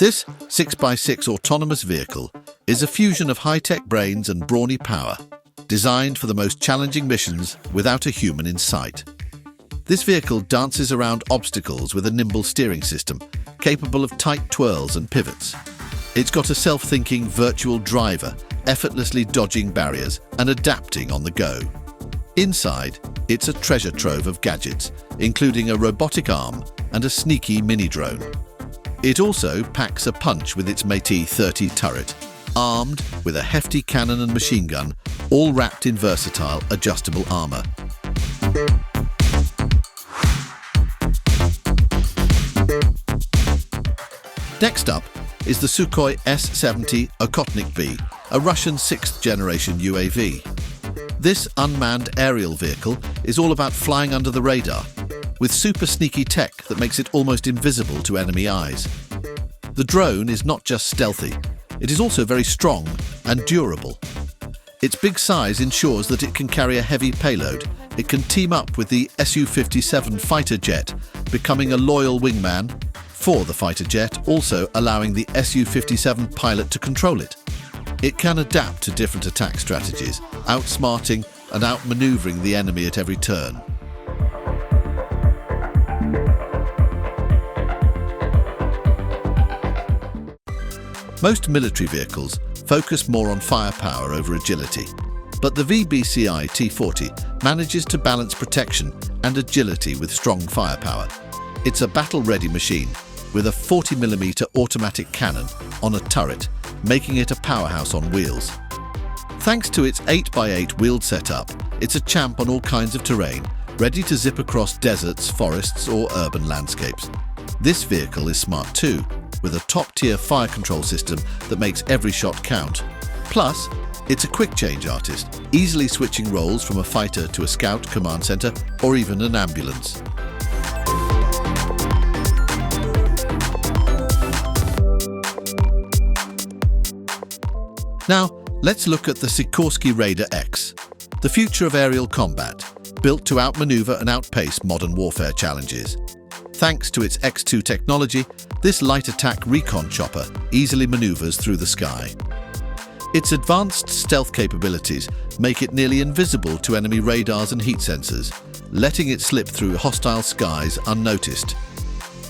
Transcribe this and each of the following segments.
This 6x6 autonomous vehicle is a fusion of high-tech brains and brawny power, designed for the most challenging missions without a human in sight. This vehicle dances around obstacles with a nimble steering system, capable of tight twirls and pivots. It's got a self-thinking virtual driver, effortlessly dodging barriers and adapting on the go. Inside, it's a treasure trove of gadgets, including a robotic arm and a sneaky mini-drone. It also packs a punch with its Métis 30 turret, armed with a hefty cannon and machine gun, all wrapped in versatile, adjustable armor. Next up is the Suco S70 Okotnik B, a Russian 6th-generation UAV. This unmanned aerial vehicle is all about flying under the radar, with super sneaky tech that makes it almost invisible to enemy eyes. The drone is not just stealthy, it is also very strong and durable. Its big size ensures that it can carry a heavy payload. It can team up with the Su-57 fighter jet, becoming a loyal wingman for the fighter jet, also allowing the Su-57 pilot to control it. It can adapt to different attack strategies, outsmarting and outmaneuvering the enemy at every turn. Most military vehicles focus more on firepower over agility, but the VBCI T40 manages to balance protection and agility with strong firepower. It's a battle-ready machine with a 40mm automatic cannon on a turret, making it a powerhouse on wheels. Thanks to its 8x8 wheeled setup, it's a champ on all kinds of terrain, ready to zip across deserts, forests, or urban landscapes. This vehicle is smart too, with a top-tier fire control system that makes every shot count. Plus, it's a quick-change artist, easily switching roles from a fighter to a scout command center or even an ambulance. Now, let's look at the Sikorsky Raider X, the future of aerial combat, built to outmaneuver and outpace modern warfare challenges. Thanks to its X2 technology, this light attack recon chopper easily maneuvers through the sky. Its advanced stealth capabilities make it nearly invisible to enemy radars and heat sensors, letting it slip through hostile skies unnoticed.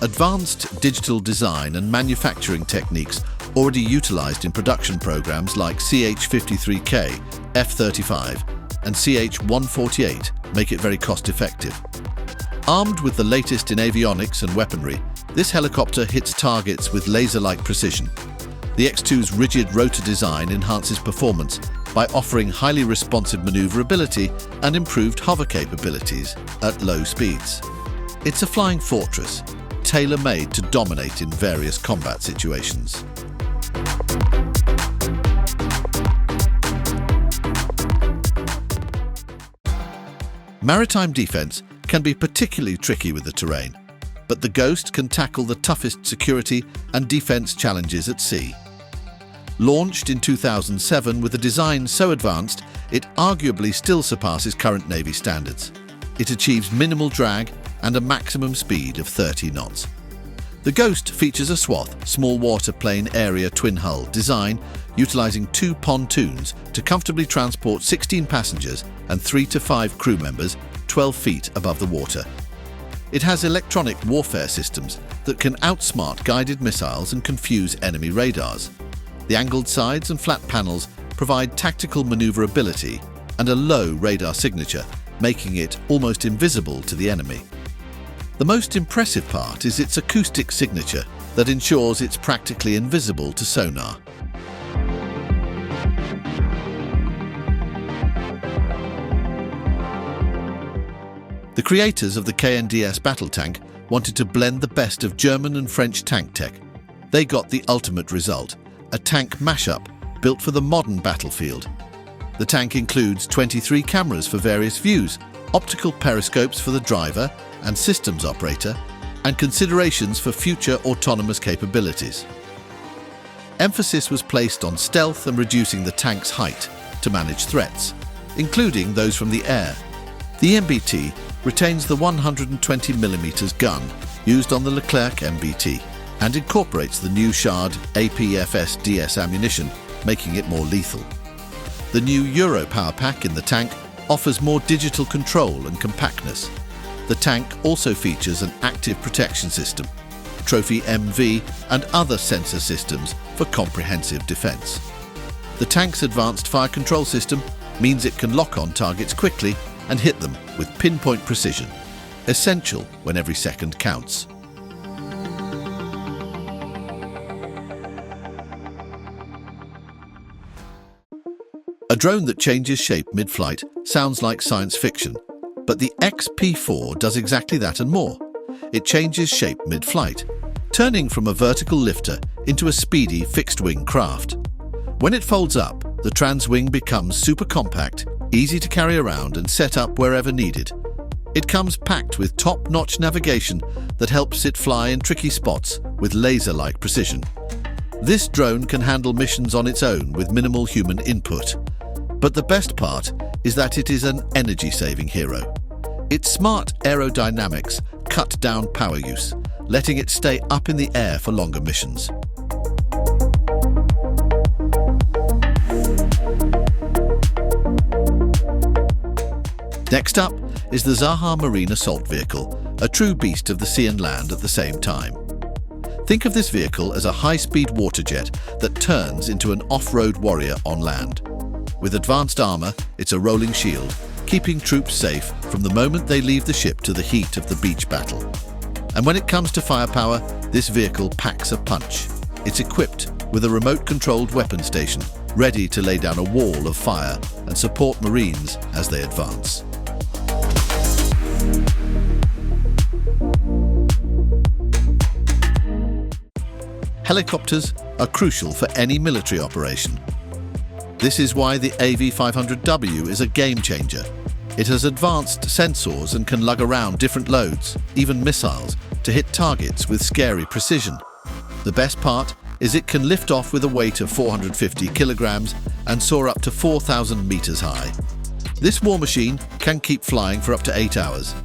Advanced digital design and manufacturing techniques already utilized in production programs like CH-53K, F-35, and CH-148 make it very cost-effective. Armed with the latest in avionics and weaponry, this helicopter hits targets with laser-like precision. The X2's rigid rotor design enhances performance by offering highly responsive maneuverability and improved hover capabilities at low speeds. It's a flying fortress, tailor-made to dominate in various combat situations. Maritime defense can be particularly tricky with the terrain, but the Ghost can tackle the toughest security and defense challenges at sea. Launched in 2007 with a design so advanced, it arguably still surpasses current Navy standards. It achieves minimal drag and a maximum speed of 30 knots. The Ghost features a swath, small waterplane area twin-hull design, utilizing 2 pontoons to comfortably transport 16 passengers and 3 to 5 crew members 12 feet above the water. It has electronic warfare systems that can outsmart guided missiles and confuse enemy radars. The angled sides and flat panels provide tactical maneuverability and a low radar signature, making it almost invisible to the enemy. The most impressive part is its acoustic signature that ensures it's practically invisible to sonar. The creators of the KNDS battle tank wanted to blend the best of German and French tank tech. They got the ultimate result, a tank mashup built for the modern battlefield. The tank includes 23 cameras for various views, optical periscopes for the driver and systems operator, and considerations for future autonomous capabilities. Emphasis was placed on stealth and reducing the tank's height to manage threats, including those from the air. The MBT retains the 120mm gun used on the Leclerc MBT and incorporates the new Shard APFS-DS ammunition, making it more lethal. The new Euro power pack in the tank offers more digital control and compactness. The tank also features an active protection system, Trophy MV and other sensor systems for comprehensive defense. The tank's advanced fire control system means it can lock on targets quickly and hit them with pinpoint precision, essential when every second counts. A drone that changes shape mid-flight sounds like science fiction, but the XP4 does exactly that and more. It changes shape mid-flight, turning from a vertical lifter into a speedy fixed-wing craft. When it folds up, the trans-wing becomes super compact, easy to carry around and set up wherever needed. It comes packed with top-notch navigation that helps it fly in tricky spots with laser-like precision. This drone can handle missions on its own with minimal human input. But the best part is that it is an energy-saving hero. Its smart aerodynamics cut down power use, letting it stay up in the air for longer missions. Next up is the Zaha Marine Assault Vehicle, a true beast of the sea and land at the same time. Think of this vehicle as a high-speed water jet that turns into an off-road warrior on land. With advanced armor, it's a rolling shield, keeping troops safe from the moment they leave the ship to the heat of the beach battle. And when it comes to firepower, this vehicle packs a punch. It's equipped with a remote-controlled weapon station, ready to lay down a wall of fire and support Marines as they advance. Helicopters are crucial for any military operation. This is why the AV500W is a game changer. It has advanced sensors and can lug around different loads, even missiles, to hit targets with scary precision. The best part is it can lift off with a weight of 450 kilograms and soar up to 4,000 meters high. This war machine can keep flying for up to 8 hours.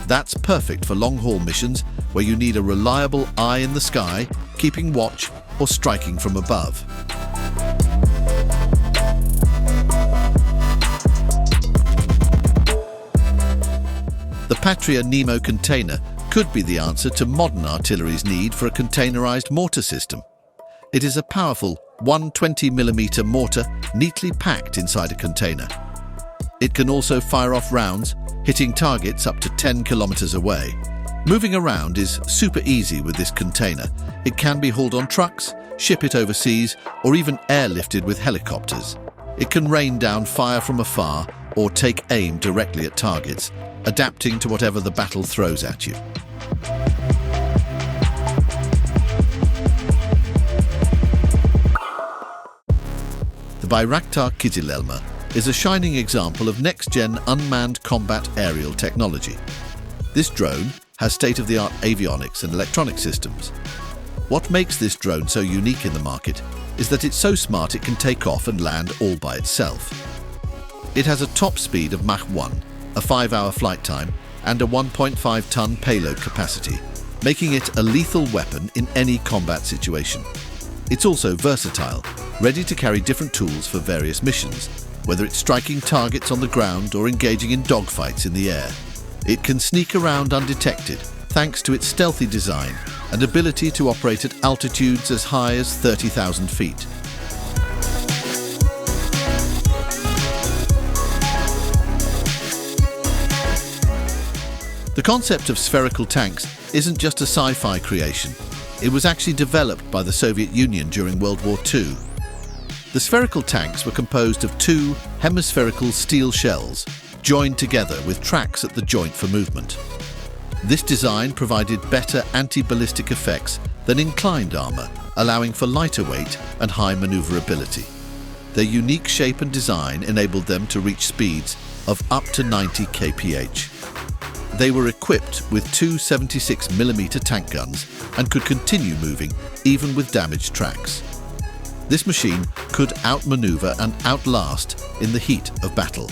That's perfect for long-haul missions where you need a reliable eye in the sky, keeping watch, or striking from above. The Patria Nemo Container could be the answer to modern artillery's need for a containerized mortar system. It is a powerful 120mm mortar neatly packed inside a container. It can also fire off rounds, hitting targets up to 10 kilometers away. Moving around is super easy with this container. It can be hauled on trucks, ship it overseas, or even airlifted with helicopters. It can rain down fire from afar or take aim directly at targets, adapting to whatever the battle throws at you. The Batar Kelma is a shining example of next-gen unmanned combat aerial technology. This drone has state-of-the-art avionics and electronic systems. What makes this drone so unique in the market is that it's so smart it can take off and land all by itself. It has a top speed of Mach 1, a 5-hour flight time, and a 1.5-ton payload capacity, making it a lethal weapon in any combat situation. It's also versatile, ready to carry different tools for various missions, whether it's striking targets on the ground or engaging in dogfights in the air. It can sneak around undetected thanks to its stealthy design and ability to operate at altitudes as high as 30,000 feet. The concept of spherical tanks isn't just a sci-fi creation. It was actually developed by the Soviet Union during World War II. The spherical tanks were composed of 2 hemispherical steel shells joined together with tracks at the joint for movement. This design provided better anti-ballistic effects than inclined armor, allowing for lighter weight and high maneuverability. Their unique shape and design enabled them to reach speeds of up to 90 kph. They were equipped with 2 76mm tank guns and could continue moving even with damaged tracks. This machine could outmaneuver and outlast in the heat of battle.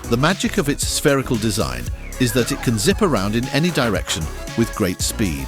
The magic of its spherical design is that it can zip around in any direction with great speed.